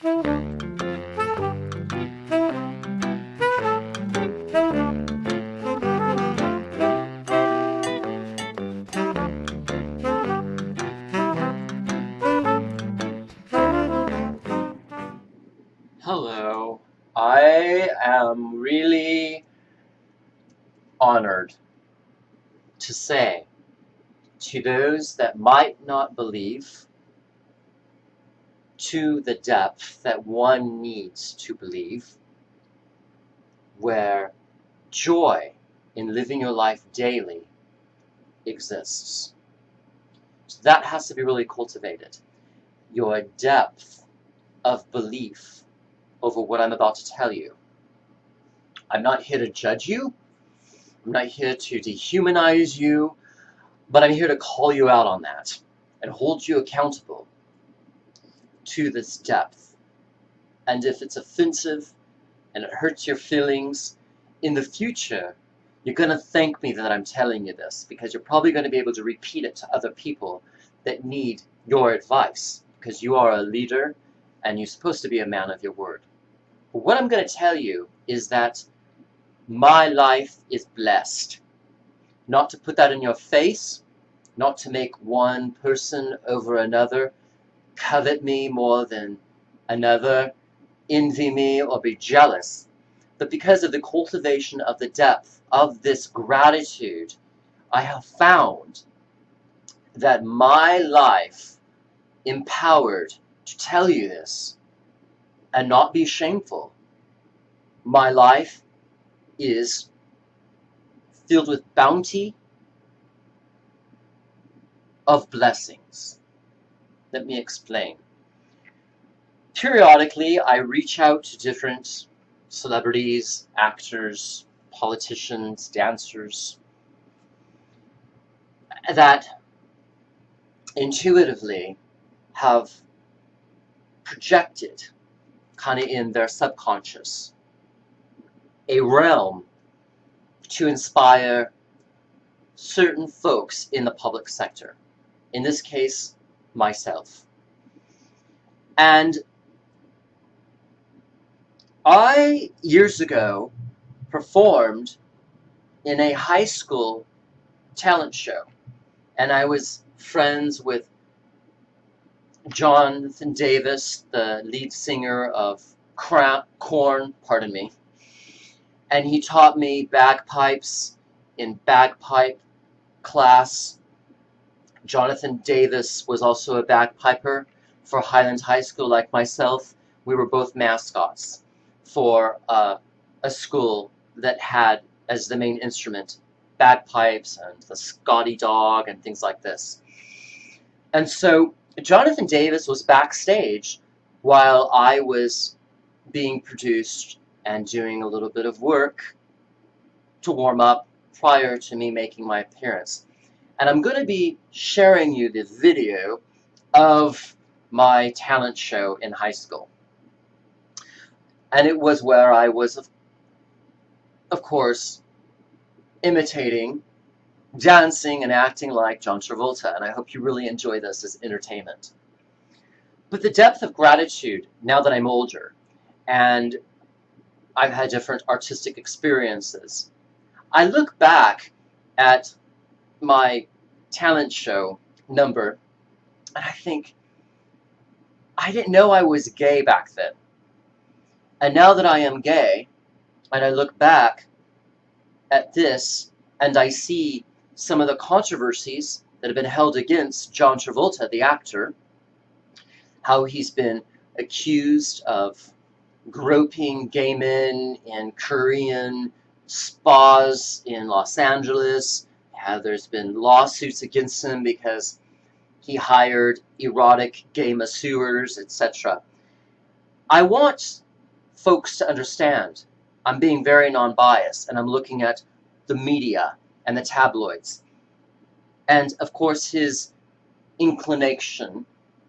Hello. I am really honored to say to those that might not believe, to the depth that one needs to believe, where joy in living your life daily exists. So that has to be really cultivated. Your depth of belief over what I'm about to tell you. I'm not here to judge you. I'm not here to dehumanize you, but I'm here to call you out on that and hold you accountable to this depth. And if it's offensive and it hurts your feelings, in the future, you're going to thank me that I'm telling you this, because you're probably going to be able to repeat it to other people that need your advice, because you are a leader and you're supposed to be a man of your word. But what I'm going to tell you is that my life is blessed. Not to put that in your face, not to make one person over another covet me more than another, envy me, or be jealous, but because of the cultivation of the depth of this gratitude, I have found that my life empowered to tell you this and not be shameful. My life is filled with bounty of blessings. Let me explain. Periodically, I reach out to different celebrities, actors, politicians, dancers, that intuitively have projected, kind of in their subconscious, a realm to inspire certain folks in the public sector. In this case, myself. And I, years ago, performed in a high school talent show. And I was friends with Jonathan Davis, the lead singer of Korn, pardon me. And he taught me bagpipes in bagpipe class. Jonathan Davis was also a bagpiper for Highland High School, like myself. We were both mascots for a school that had as the main instrument bagpipes and the Scotty dog and things like this. And so Jonathan Davis was backstage while I was being produced and doing a little bit of work to warm up prior to me making my appearance. And I'm going to be sharing you the video of my talent show in high school. And it was where I was, of course, imitating, dancing, and acting like John Travolta. And I hope you really enjoy this as entertainment. But the depth of gratitude, now that I'm older, and I've had different artistic experiences, I look back at my talent show number, and I think, I didn't know I was gay back then. And now that I am gay, and I look back at this, and I see some of the controversies that have been held against John Travolta, the actor, how he's been accused of groping gay men in Korean spas in Los Angeles, how there's been lawsuits against him because he hired erotic gay masseurs, etc. I want folks to understand I'm being very non-biased, and I'm looking at the media and the tabloids. And of course his inclination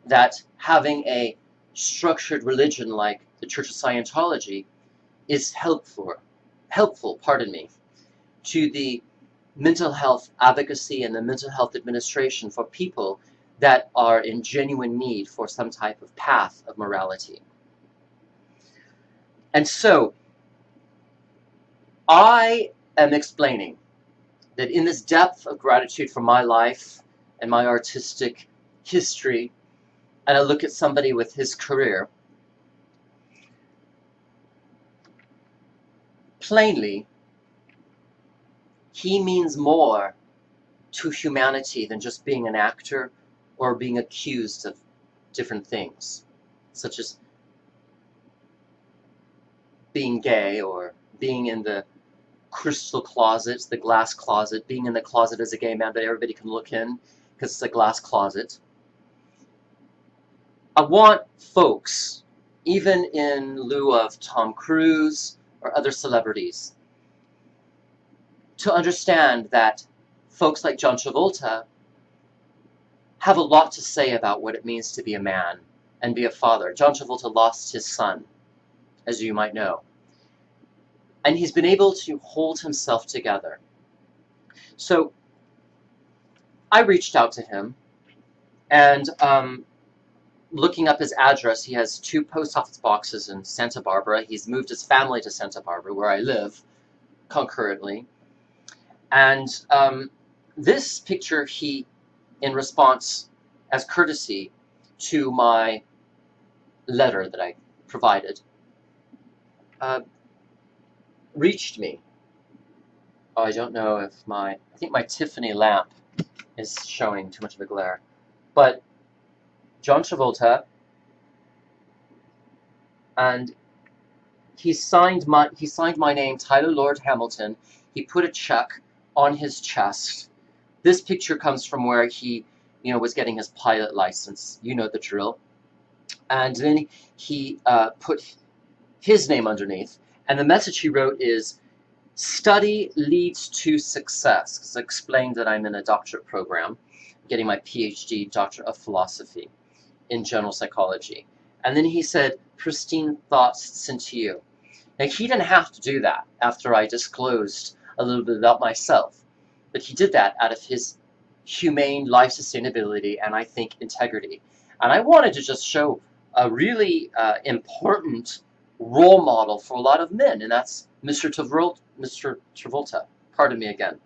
that having a structured religion like the Church of Scientology is helpful, to the mental health advocacy and the mental health administration for people that are in genuine need for some type of path of morality. And so I am explaining that in this depth of gratitude for my life and my artistic history, and I look at somebody with his career, plainly, he means more to humanity than just being an actor or being accused of different things, such as being gay or being in the crystal closet, the glass closet, being in the closet as a gay man, but everybody can look in because it's a glass closet. I want folks, even in lieu of Tom Cruise or other celebrities, to understand that folks like John Travolta have a lot to say about what it means to be a man and be a father. John Travolta lost his son, as you might know. And he's been able to hold himself together. So I reached out to him, and looking up his address, he has 2 post office boxes in Santa Barbara. He's moved his family to Santa Barbara, where I live, concurrently. And this picture, he, in response, as courtesy to my letter that I provided, reached me. Oh, I don't know if I think my Tiffany lamp is showing too much of a glare. But John Travolta, and he signed my name, Tyler Lord Hamilton. He put a check on his chest. This picture comes from where he, was getting his pilot license. You know the drill. And then he put his name underneath. And the message he wrote is, "Study leads to success." Because I explained that I'm in a doctorate program, getting my PhD, Doctor of Philosophy, in general psychology. And then he said, "Pristine thoughts sent to you." Now, he didn't have to do that after I disclosed a little bit about myself, but he did that out of his humane life sustainability and, I think, integrity. And I wanted to just show a really important role model for a lot of men, and that's Mr. Travolta. Pardon me again.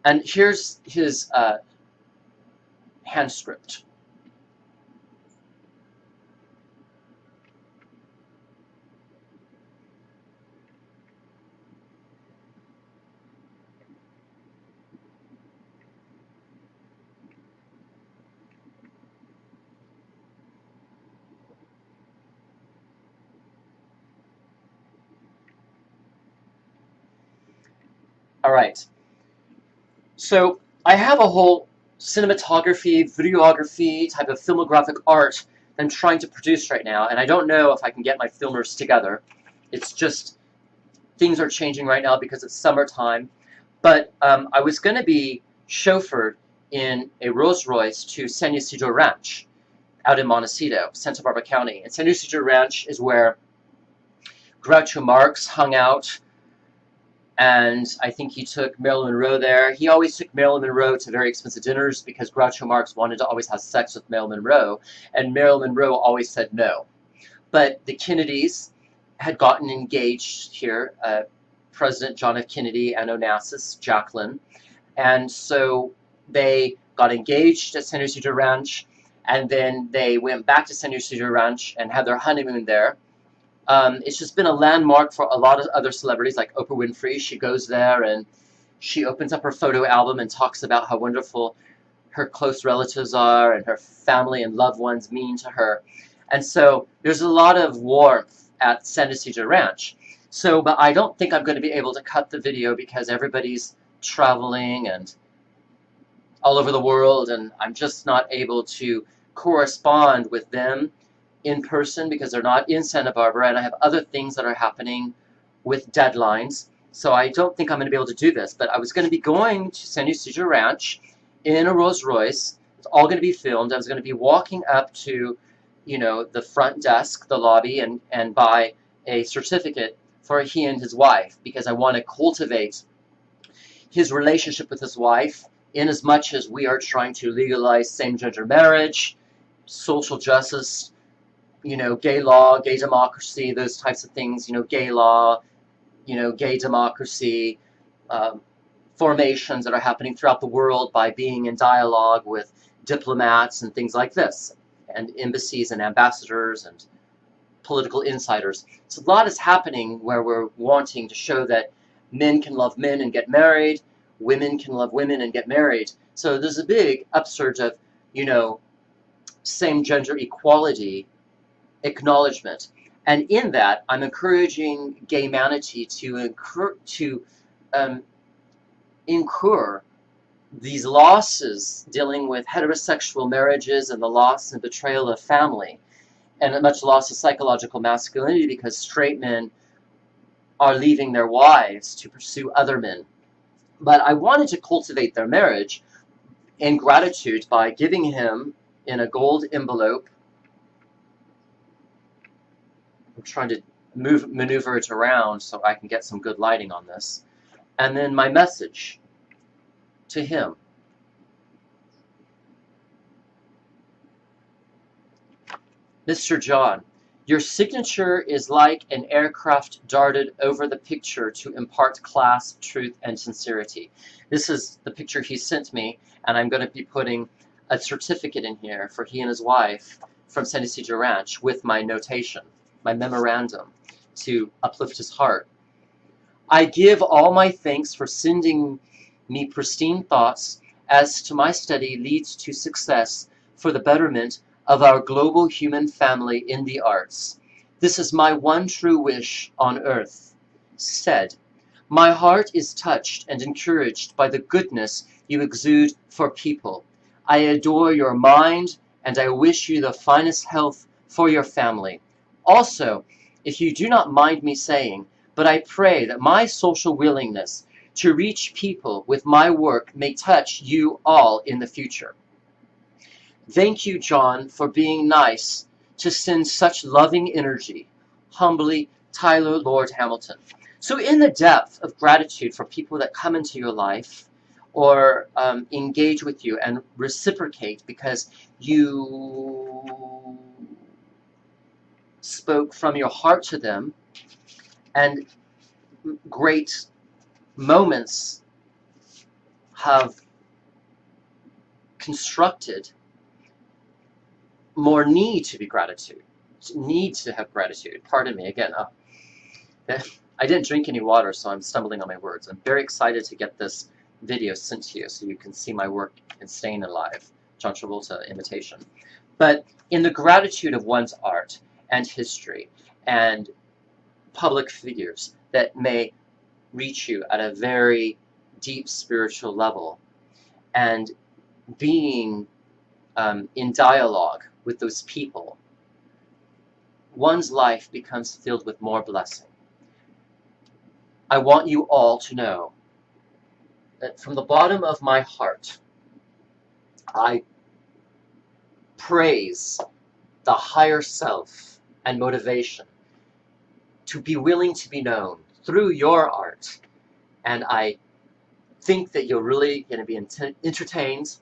And here's his hand script. All right. So I have a whole cinematography, videography type of filmographic art that I'm trying to produce right now, and I don't know if I can get my filmers together. It's just things are changing right now because it's summertime. But I was going to be chauffeured in a Rolls Royce to San Ysidro Ranch out in Montecito, Santa Barbara County. And San Ysidro Ranch is where Groucho Marx hung out, and I think he took Marilyn Monroe there. He always took Marilyn Monroe to very expensive dinners because Groucho Marx wanted to always have sex with Marilyn Monroe, and Marilyn Monroe always said no. But the Kennedys had gotten engaged here, President John F. Kennedy and Onassis, Jacqueline, and so they got engaged at San Ysidro Ranch, and then they went back to San Ysidro Ranch and had their honeymoon there. It's just been a landmark for a lot of other celebrities, like Oprah Winfrey. She goes there and she opens up her photo album and talks about how wonderful her close relatives are and her family and loved ones mean to her. And so there's a lot of warmth at San Ysidro Ranch. So, but I don't think I'm going to be able to cut the video because everybody's traveling and all over the world, and I'm just not able to correspond with them in person because they're not in Santa Barbara, and I have other things that are happening with deadlines. So I don't think I'm going to be able to do this, but I was going to be going to San Ysidro Ranch in a Rolls Royce. It's all going to be filmed. I was going to be walking up to, the front desk, the lobby, and buy a certificate for he and his wife because I want to cultivate his relationship with his wife in as much as we are trying to legalize same-gender marriage, social justice, gay law, gay democracy, those types of things, gay law, gay democracy, formations that are happening throughout the world by being in dialogue with diplomats and things like this, and embassies and ambassadors and political insiders. So a lot is happening where we're wanting to show that men can love men and get married, women can love women and get married. So there's a big upsurge of, same gender equality acknowledgement. And in that, I'm encouraging gaymanity to incur these losses dealing with heterosexual marriages and the loss and betrayal of family, and a much loss of psychological masculinity because straight men are leaving their wives to pursue other men. But I wanted to cultivate their marriage in gratitude by giving him, in a gold envelope, I'm trying to maneuver it around so I can get some good lighting on this, and then my message to him. Mr. John, your signature is like an aircraft darted over the picture to impart class, truth, and sincerity. This is the picture he sent me, and I'm going to be putting a certificate in here for he and his wife from San Ysidro Ranch with my notation, my memorandum, to uplift his heart. I give all my thanks for sending me pristine thoughts as to my study leads to success for the betterment of our global human family in the arts. This is my one true wish on earth. Said, my heart is touched and encouraged by the goodness you exude for people. I adore your mind, and I wish you the finest health for your family. Also, if you do not mind me saying, but I pray that my social willingness to reach people with my work may touch you all in the future. Thank you, John, for being nice to send such loving energy. Humbly, Tyler Lord Hamilton. So in the depth of gratitude for people that come into your life or engage with you and reciprocate because you spoke from your heart to them, and great moments have constructed more need to be gratitude, need to have gratitude. Pardon me again. I didn't drink any water, so I'm stumbling on my words. I'm very excited to get this video sent to you so you can see my work in Stayin Alive, John Travolta imitation. But in the gratitude of one's art and history and public figures that may reach you at a very deep spiritual level, and being in dialogue with those people, one's life becomes filled with more blessing. I want you all to know that from the bottom of my heart, I praise the higher self and motivation to be willing to be known through your art. And I think that you're really going to be entertained,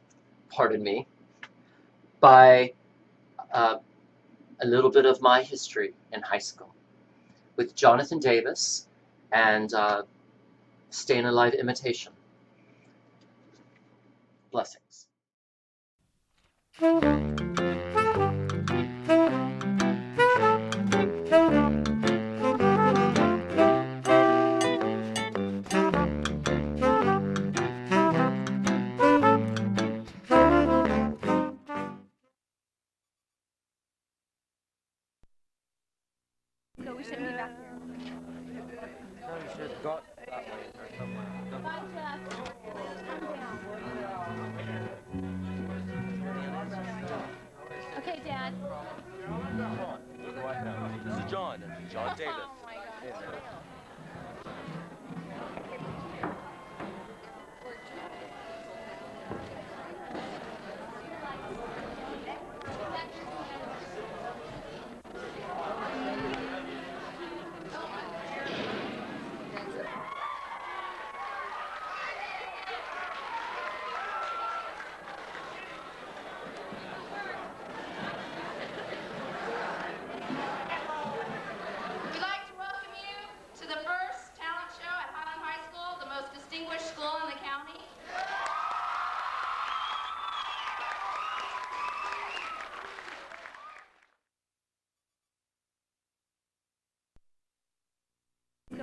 pardon me, by a little bit of my history in high school with Jonathan Davis and Stayin Alive imitation. Blessings. So we shouldn't be back here. No, you should have got that way or somewhere. Okay, Dad. This is John Davis. Oh my God.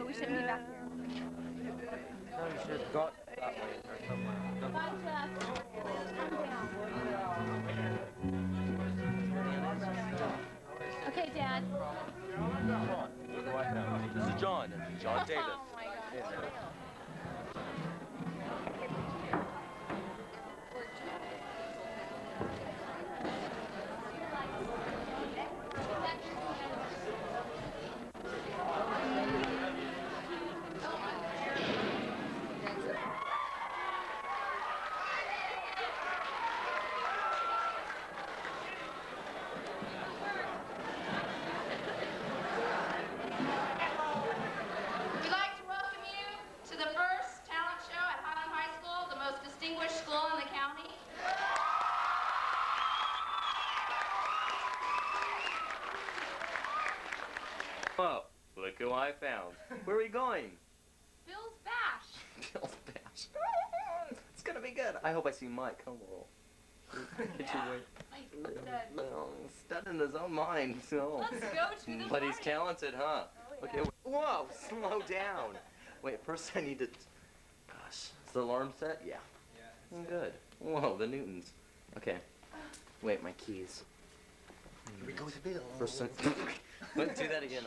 So we shouldn't be back here. No, you should have got that way or somewhere. Bye, Jeff. Okay, Dad. Come on, look who I found. This is John Davis. Oh my God. We'd like to welcome you to the first talent show at Highland High School, the most distinguished school in the county. Whoa, look who I found. Where are we going? Bill's Bash. Bill's Bash. It's gonna be good. I hope I see Mike. Come on. Get your way. Mike's dead. No, stud in his own mind. No. Let's go to the But he's party. talented, huh? Oh, yeah. Okay. Whoa, slow down. Wait, first I need to. Gosh, is the alarm set? Yeah. Good. Whoa, the Newtons. Okay. Wait, my keys. Here we go to Bill. First, let's do that again.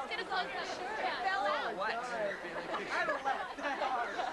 Get a close up. It fell out. What? I don't laugh.